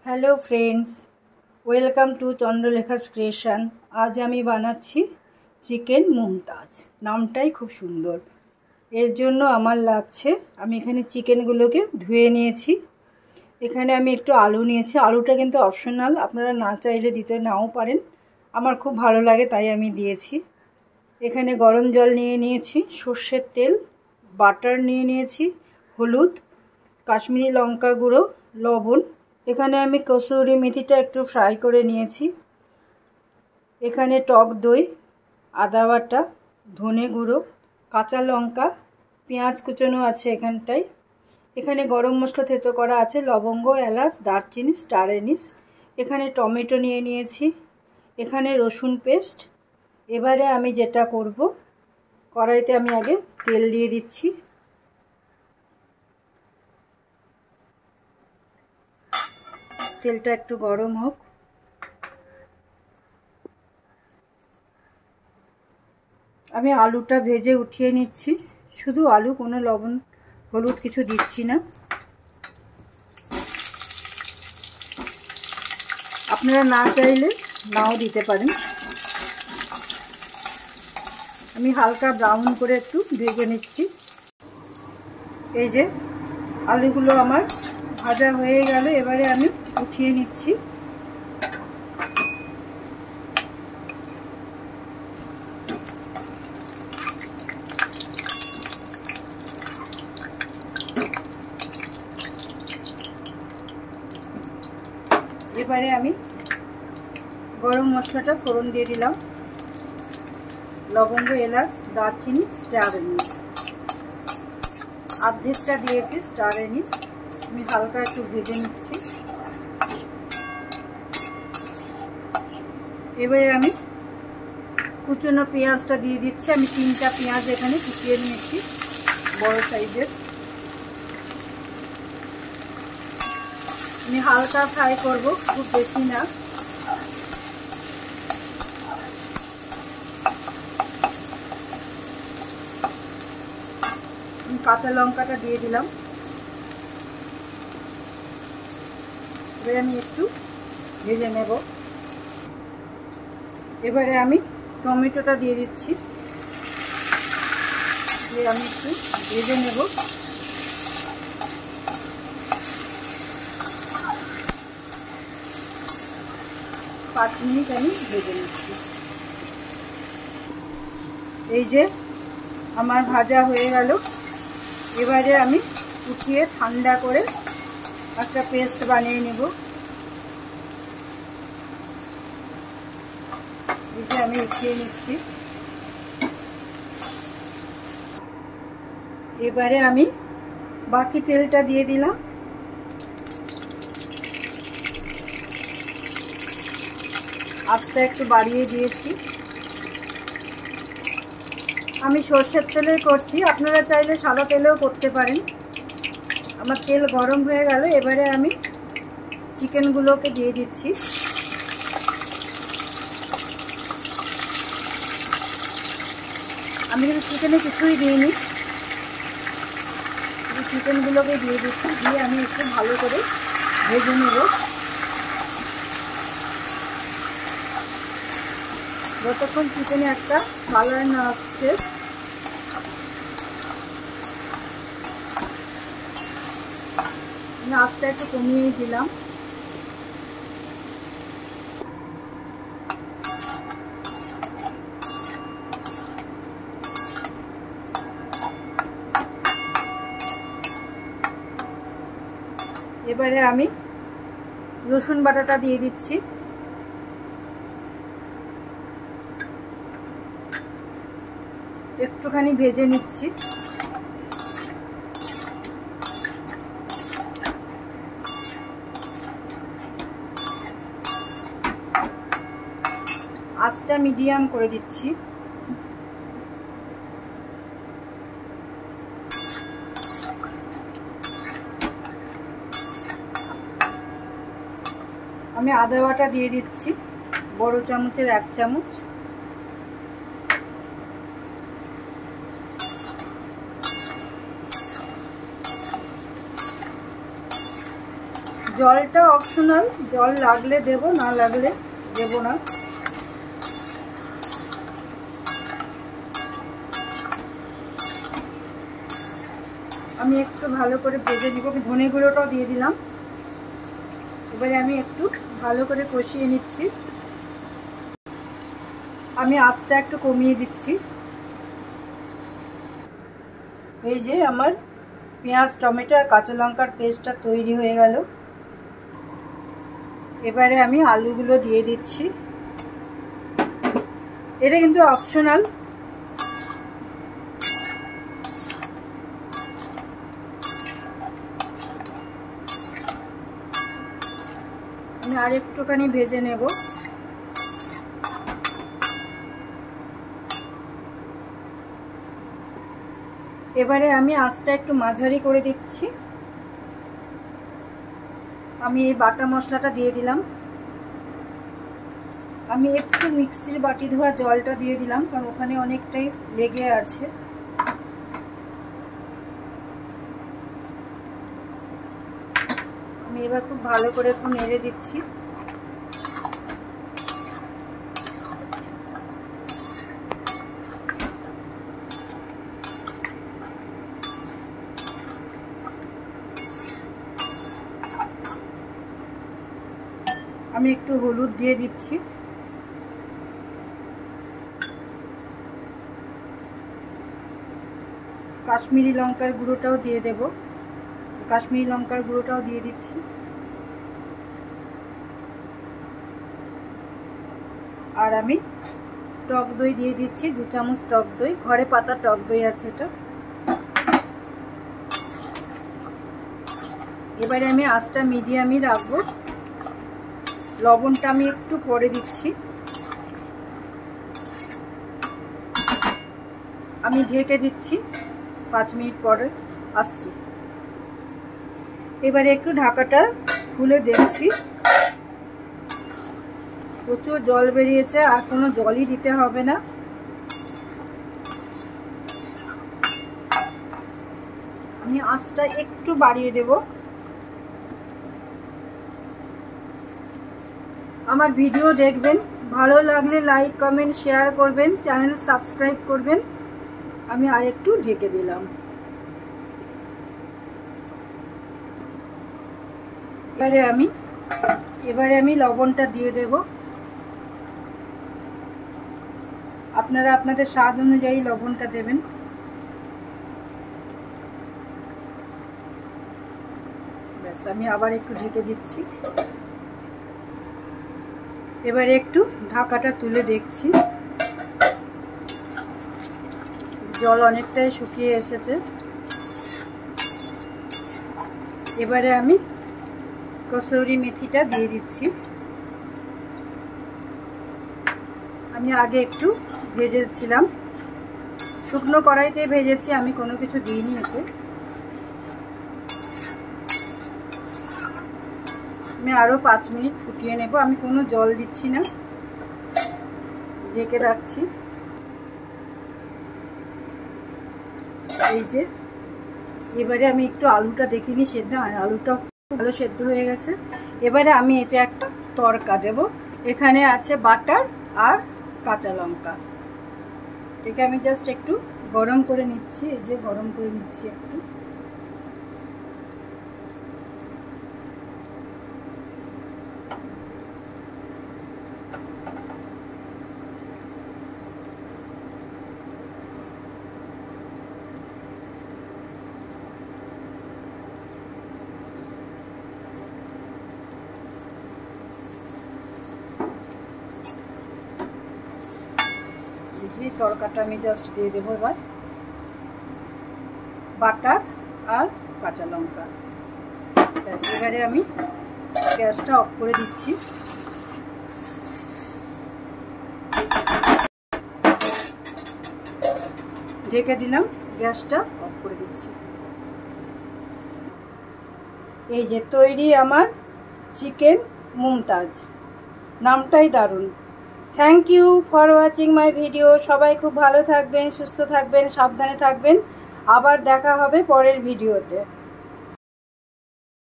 Hello friends, welcome to Chandralekha's creation. আজ আমি বানাচ্ছি চিকেন মুমতাজ। নামটাই খুব সুন্দর। এর জন্য আমার লাগছে, আমি এখানে চিকেনগুলোকে ধুয়ে নিয়েছি। এখানে আমি একটু আলু নিয়েছি। আলুটা কিন্তু অপশনাল, আপনারা না চাইলে দিতে নাও পারেন। আমার খুব ভালো লাগে তাই আমি দিয়েছি। এখানে গরম জল নিয়ে নিয়েছি, সর্ষের তেল, বাটার নিয়ে নিয়েছি, হলুদ, কাশ্মীরি লঙ্কা গুঁড়ো, লবণ। এখানে আমি কসুরি মেথিটা একটু ফ্রাই করে নিয়েছি। এখানে টক দই, আদা বাটা, ধনে গুঁড়ো, কাঁচা লঙ্কা, পেঁয়াজ কুচনো আছে এখানটায়। এখানে গরম মশলা থেতো করা আছে, লবঙ্গ, এলাচ, দারচিনি, স্টার এনিস। এখানে টমেটো নিয়ে নিয়েছি। এখানে রসুন পেস্ট। এবারে আমি যেটা করব, কড়াইতে আমি আগে তেল দিয়ে দিচ্ছি। তেলটা একটু গরম হোক। আমি আলুটা ভেজে উঠিয়ে নিচ্ছি, শুধু আলু, কোনো লবণ হলুদ কিছু দিচ্ছি না। আপনারা না চাইলে নাও দিতে পারেন। আমি হালকা ব্রাউন করে একটু ভেজে নিচ্ছি। এই যে আলুগুলো আমার ভাজা হয়ে গেল, এবারে আমি উঠিয়ে নিচ্ছি। এবারে আমি গরম মশলাটা ফোড়ন দিয়ে দিলাম, লবঙ্গ, এলাচ, দারচিনি, স্টার এনিস। অর্ধেকটা দিয়েছি স্টার এনিস। আমি হালকা একটু ভেজে নিচ্ছি। এবারে আমি কুচনো পেঁয়াজটা দিয়ে দিচ্ছি। আমি 3টা পেঁয়াজ এখানে কুচিয়ে নিয়েছি, বড় সাইজের। আমি হালকা ফ্রাই করব, খুব বেশি না। কাঁচা লঙ্কাটা দিয়ে দিলাম। এবারে আমি একটু ভেজে নেব। এবারে আমি টমেটোটা দিয়ে দিচ্ছি, দিয়ে আমি একটু ভেজে নেব। পাঁচ মিনিট আমি ভেজে নিচ্ছি। এই যে আমার ভাজা হয়ে গেল। এবারে আমি উঠিয়ে ঠান্ডা করে একটা পেস্ট বানিয়ে নেব। এই যে আমি উঠিয়ে নিচ্ছি। এবারে আমি বাকি তেলটা দিয়ে দিলাম। আঁচটা একটু বাড়িয়ে দিয়েছি। আমি সর্ষের তেলেই করছি, আপনারা চাইলে সাদা তেলেও করতে পারেন। আমার তেল গরম হয়ে গেল। এবারে আমি চিকেনগুলোকে দিয়ে দিচ্ছি। আমি কিন্তু চিকেনে কিছুই দিইনি, চিকেনগুলোকে দিয়ে দিচ্ছি। দিয়ে আমি একটু ভালো করে ভেজে নেব, যতক্ষণ চিকেনে একটা কালার না আসছে। আঁচটা একটু কমিয়েই দিলাম। এবারে আমি রসুন বাটাটা দিয়ে দিচ্ছি। একটুখানি ভেজে নিচ্ছি। আঁচটা মিডিয়াম করে দিচ্ছি। আমি আদা বাটা দিয়ে দিচ্ছি, বড় চামচের 1 চামচ। জলটা অপশনাল, জল লাগলে দেব, না লাগলে দেব না। আমি একটু ভালো করে ভেজে নিব। ধনে গুঁড়োটাও দিয়ে দিলাম। এবারে আমি একটু ভালো করে কষিয়ে নিচ্ছি। আমি আঁচটা একটু কমিয়ে দিচ্ছি। এই যে আমার পেঁয়াজ, টমেটো আর কাঁচা লঙ্কার পেস্টটা তৈরি হয়ে গেল। এবারে আমি আলুগুলো দিয়ে দিচ্ছি। এটা কিন্তু অপশনাল। আমি আর একটুখানি ভেজে নেব। এবারে আমি আঁচটা একটু মাঝারি করে দিচ্ছি। আমি এই বাটা মশলাটা দিয়ে দিলাম। আমি একটু মিক্সির বাটি ধোয়া জলটা দিয়ে দিলাম, কারণ ওখানে অনেকটাই লেগে আছে। আমি এবার খুব ভালো করে একটু নেড়ে দিচ্ছি। আমি একটু হলুদ দিয়ে দিচ্ছি। কাশ্মীরি লঙ্কার গুঁড়োটাও দিয়ে দেব। কাশ্মীরি লঙ্কার গুঁড়োটাও দিয়ে দিচ্ছি। আর আমি টক দই দিয়ে দিচ্ছি, 2 চামচ টক দই। ঘরে পাতা টক দই আছে এটা। এবারে আমি আঁচটা মিডিয়ামই রাখবো। লবণটা আমি একটু পরে দিচ্ছি। আমি ঢেকে দিচ্ছি, 5 মিনিট পরে আসছি। এবারে একটু ঢাকাটা খুলে দেখছি। প্রচুর জল বেরিয়েছে, আর কোনো জলই দিতে হবে না। আমি আঁচটা একটু বাড়িয়ে দেব। আমার ভিডিও দেখবেন, ভালো লাগলে লাইক, কমেন্ট, শেয়ার করবেন, চ্যানেল সাবস্ক্রাইব করবেন। আমি আর একটু ঢেকে দিলাম। এবারে আমি লবণটা দিয়ে দেব। আপনারা আপনাদের স্বাদ অনুযায়ী লবণটা দেবেন। ব্যাস, আমি আবার একটু ঢেকে দিচ্ছি। এবারে একটু ঢাকাটা তুলে দেখছি। জল অনেকটাই শুকিয়ে এসেছে। এবারে আমি কসুরি মেথিটা দিয়ে দিচ্ছি। আমি আগে একটু ভেজেছিলাম, শুকনো কড়াইতে ভেজেছি, আমি কোনো কিছু দিইনি এতে। আমি আরও 5 মিনিট ফুটিয়ে নেব। আমি কোনো জল দিচ্ছি না, ঢেকে রাখছি। এই যে এবারে আমি একটু আলুটা দেখিনি সেদ্ধ, আলুটা ভালো সেদ্ধ হয়ে গেছে। এবারে আমি এতে একটা তড়কা দেব। এখানে আছে বাটার আর কাঁচা লঙ্কা। এটাকে আমি জাস্ট একটু গরম করে নিচ্ছি। এই যে গরম করে নিচ্ছি একটু। যে তড়কাটা আমি জাস্ট দিয়ে দেবো এবার, বাটার আর কাঁচা লঙ্কা। এবারে আমি গ্যাসটা অফ করে দিচ্ছি। ঢেকে দিলাম, গ্যাসটা অফ করে দিচ্ছি। এই যে তৈরি আমার চিকেন মুমতাজ। নামটাই দারুণ। Thank you for watching my video. সবাই খুব ভালো থাকবেন, সুস্থ থাকবেন, সাবধানে থাকবেন। আবার দেখা হবে পরের ভিডিওতে।